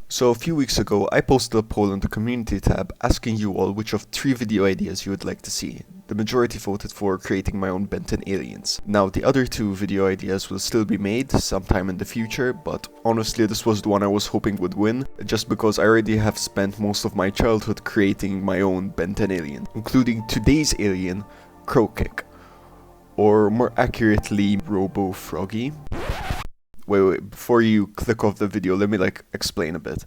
So a few weeks ago, I posted a poll in the community tab asking you all which of 3 video ideas you would like to see. The majority voted for creating my own Ben 10 aliens. Now, the other 2 video ideas will still be made sometime in the future, but honestly this was the one I was hoping would win, just because I already have spent most of my childhood creating my own Ben 10 alien, including today's alien, Crowkick. Or more accurately, Robo Froggy. Wait, before you click off the video, let me explain a bit.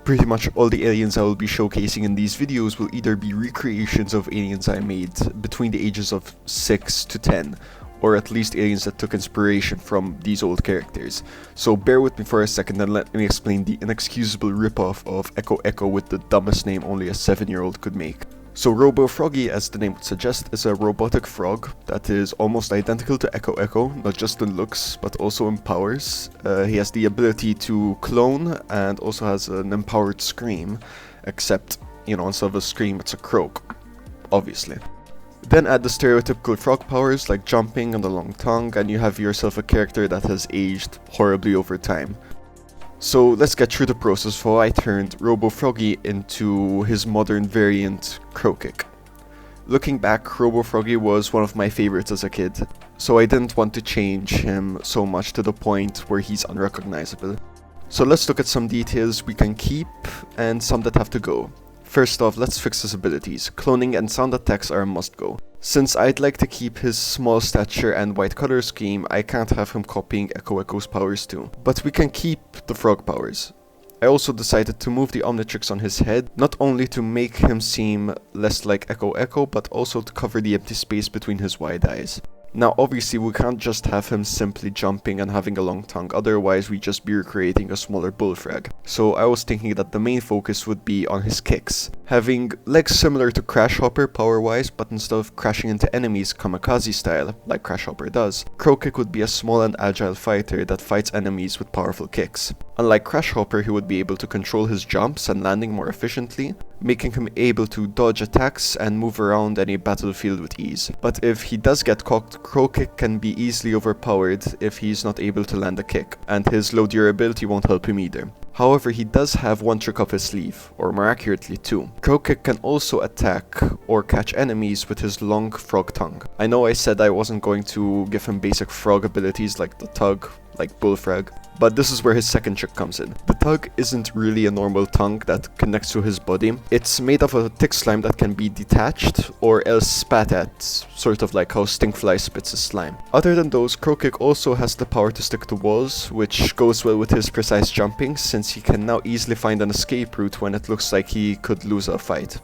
Pretty much all the aliens I will be showcasing in these videos will either be recreations of aliens I made between the ages of 6 to 10, or at least aliens that took inspiration from these old characters. So bear with me for a second and let me explain the inexcusable ripoff of Echo Echo with the dumbest name only a 7-year-old could make. So Robo Froggy, as the name would suggest, is a robotic frog that is almost identical to Echo Echo, not just in looks, but also in powers. He has the ability to clone and also has an empowered scream, except, instead of a scream, it's a croak, obviously. Then add the stereotypical frog powers like jumping and a long tongue, and you have yourself a character that has aged horribly over time. So let's get through the process for how I turned Robo Froggy into his modern variant, Crowkick. Looking back, Robo Froggy was one of my favorites as a kid, so I didn't want to change him so much to the point where he's unrecognizable. So let's look at some details we can keep and some that have to go. First off, let's fix his abilities. Cloning and sound attacks are a must-go. Since I'd like to keep his small stature and white color scheme, I can't have him copying Echo Echo's powers too. But we can keep the frog powers. I also decided to move the Omnitrix on his head, not only to make him seem less like Echo Echo, but also to cover the empty space between his wide eyes. Now obviously we can't just have him simply jumping and having a long tongue, otherwise we'd just be recreating a smaller bullfrog. So I was thinking that the main focus would be on his kicks. Having legs similar to Crash Hopper power-wise, but instead of crashing into enemies kamikaze style, like Crash Hopper does, Crowkick would be a small and agile fighter that fights enemies with powerful kicks. Unlike Crash Hopper, he would be able to control his jumps and landing more efficiently, making him able to dodge attacks and move around any battlefield with ease. But if he does get caught, Crowkick can be easily overpowered if he's not able to land a kick, and his low durability won't help him either. However, he does have one trick up his sleeve, or more accurately 2. Crowkick can also attack or catch enemies with his long frog tongue. I know I said I wasn't going to give him basic frog abilities like the tug, like Bullfrog, but this is where his second trick comes in. The tug isn't really a normal tongue that connects to his body. It's made of a thick slime that can be detached or else spat at, sort of like how Stinkfly spits his slime. Other than those, Crowkick also has the power to stick to walls, which goes well with his precise jumping, since he can now easily find an escape route when it looks like he could lose a fight.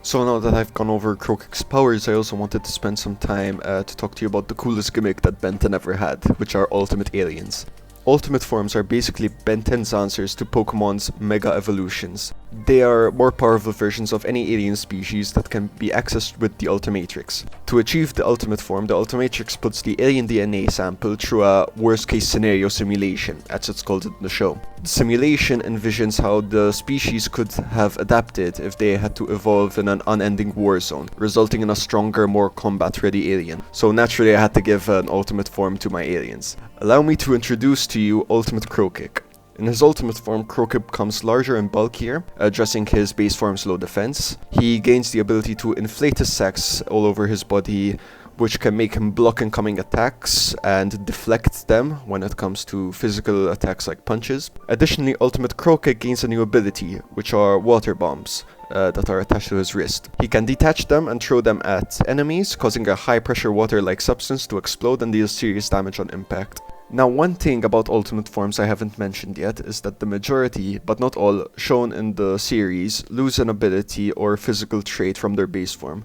So now that I've gone over Crowkick's powers, I also wanted to spend some time to talk to you about the coolest gimmick that Ben 10 ever had, which are Ultimate Aliens. Ultimate forms are basically Ben 10's answers to Pokemon's Mega Evolutions. They are more powerful versions of any alien species that can be accessed with the Ultimatrix. To achieve the ultimate form, the Ultimatrix puts the alien DNA sample through a worst-case scenario simulation, as it's called in the show. The simulation envisions how the species could have adapted if they had to evolve in an unending war zone, resulting in a stronger, more combat-ready alien. So naturally I had to give an ultimate form to my aliens. Allow me to introduce to you Ultimate Crowkick. In his ultimate form, Crowkick becomes larger and bulkier, addressing his base form's low defense. He gains the ability to inflate his sacs all over his body, which can make him block incoming attacks and deflect them when it comes to physical attacks like punches. Additionally, Ultimate Crowkick gains a new ability, which are water bombs that are attached to his wrist. He can detach them and throw them at enemies, causing a high-pressure water-like substance to explode and deal serious damage on impact. Now, one thing about Ultimate Forms I haven't mentioned yet is that the majority, but not all, shown in the series lose an ability or physical trait from their base form.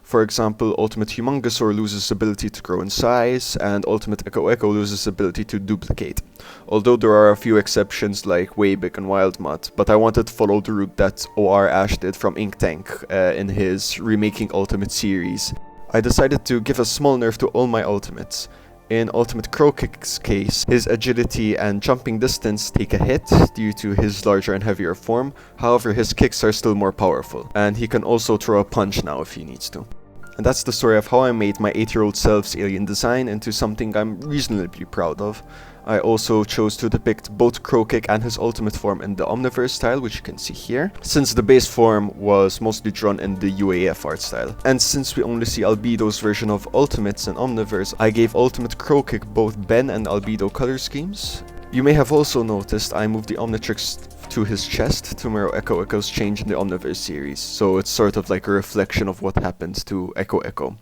For example, Ultimate Humongousaur loses ability to grow in size, and Ultimate Echo Echo loses ability to duplicate. Although there are a few exceptions like Waybig and Wildmutt, but I wanted to follow the route that OR Ash did from Inktank in his Remaking Ultimate series. I decided to give a small nerf to all my Ultimates. In Ultimate Crowkick's case, his agility and jumping distance take a hit due to his larger and heavier form, however his kicks are still more powerful, and he can also throw a punch now if he needs to. And that's the story of how I made my 8-year-old self's alien design into something I'm reasonably proud of. I also chose to depict both Crow-Kick and his ultimate form in the Omniverse style, which you can see here, since the base form was mostly drawn in the UAF art style. And since we only see Albedo's version of Ultimates in Omniverse, I gave Ultimate Crow-Kick both Ben and Albedo color schemes. You may have also noticed I moved the Omnitrix to his chest to mirror Echo Echo's change in the Omniverse series, so it's sort of like a reflection of what happened to Echo Echo.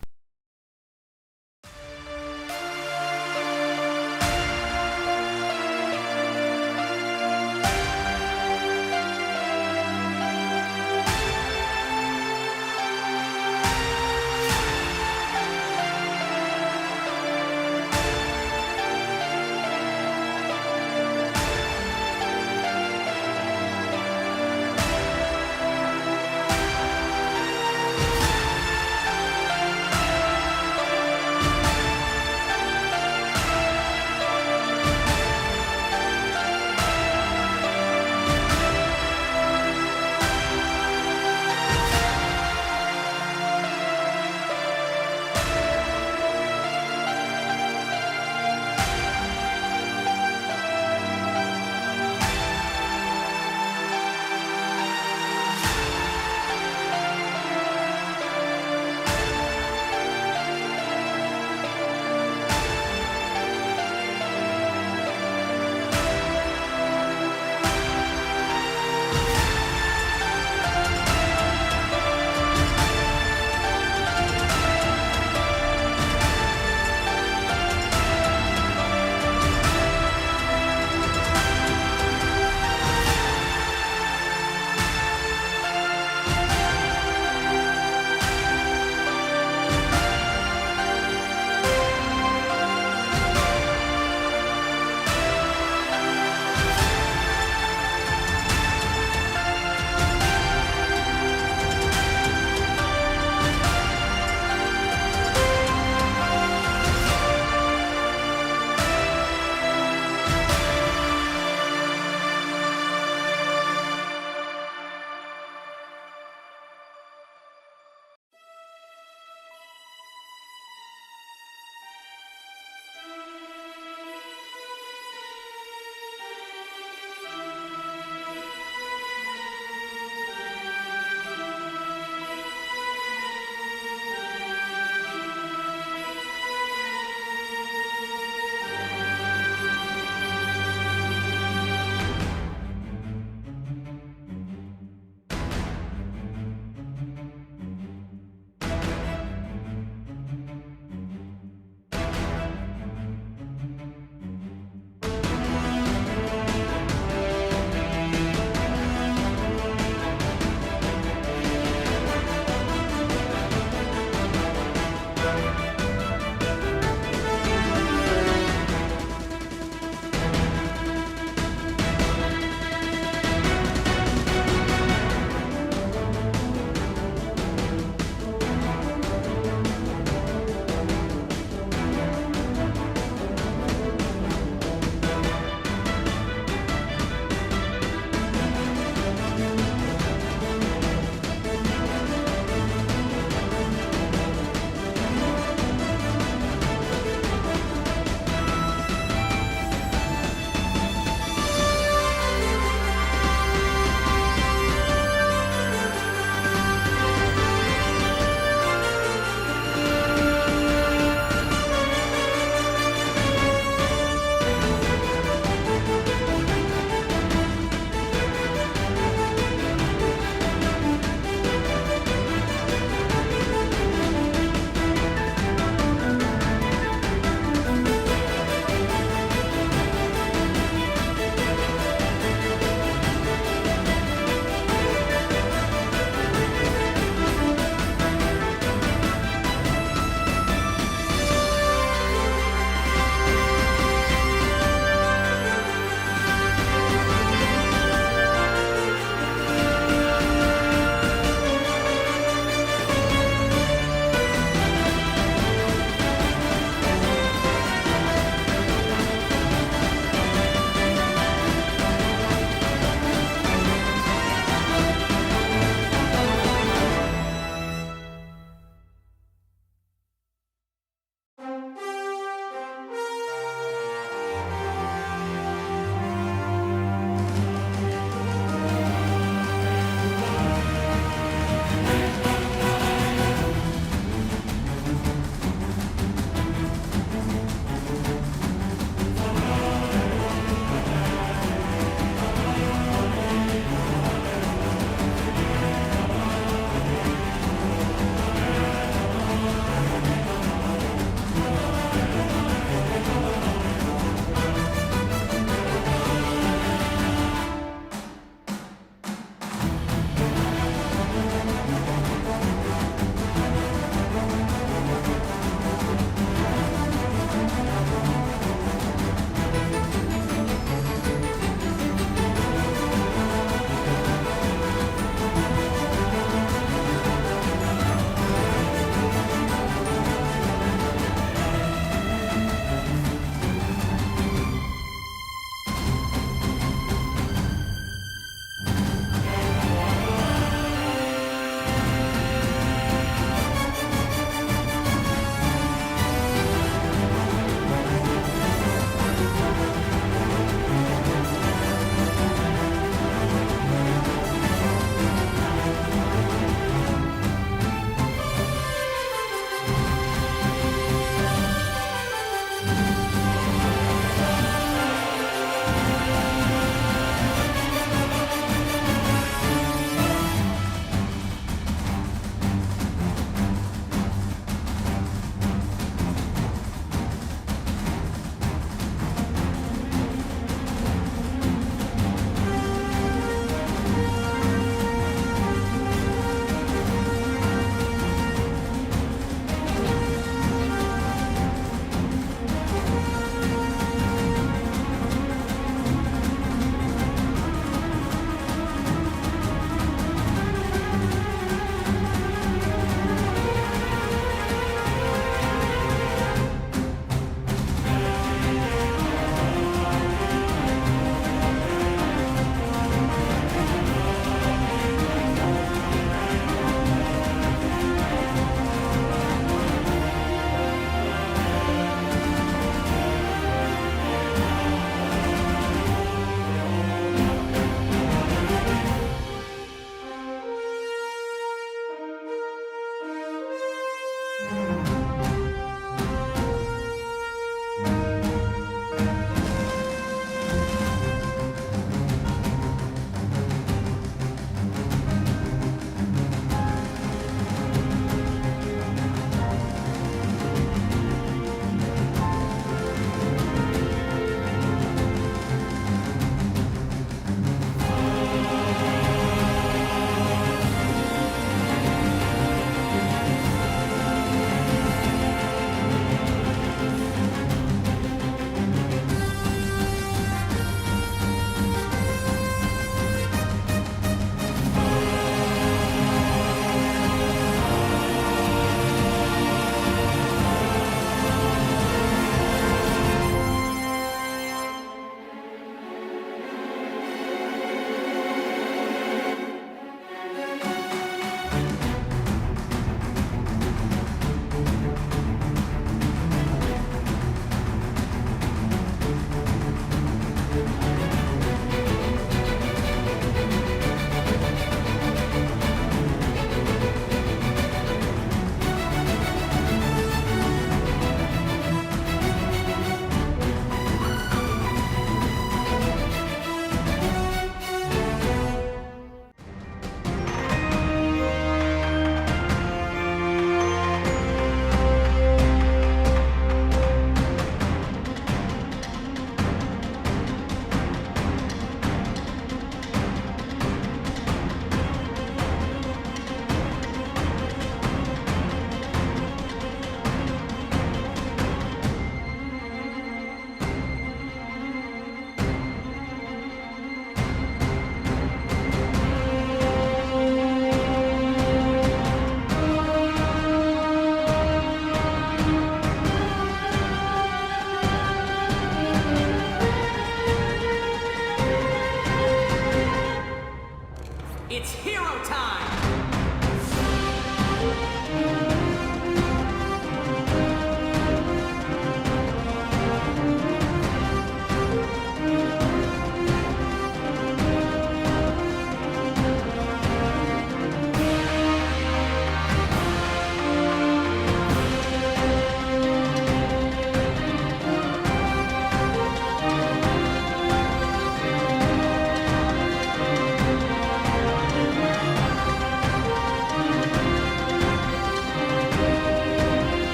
It's hero time!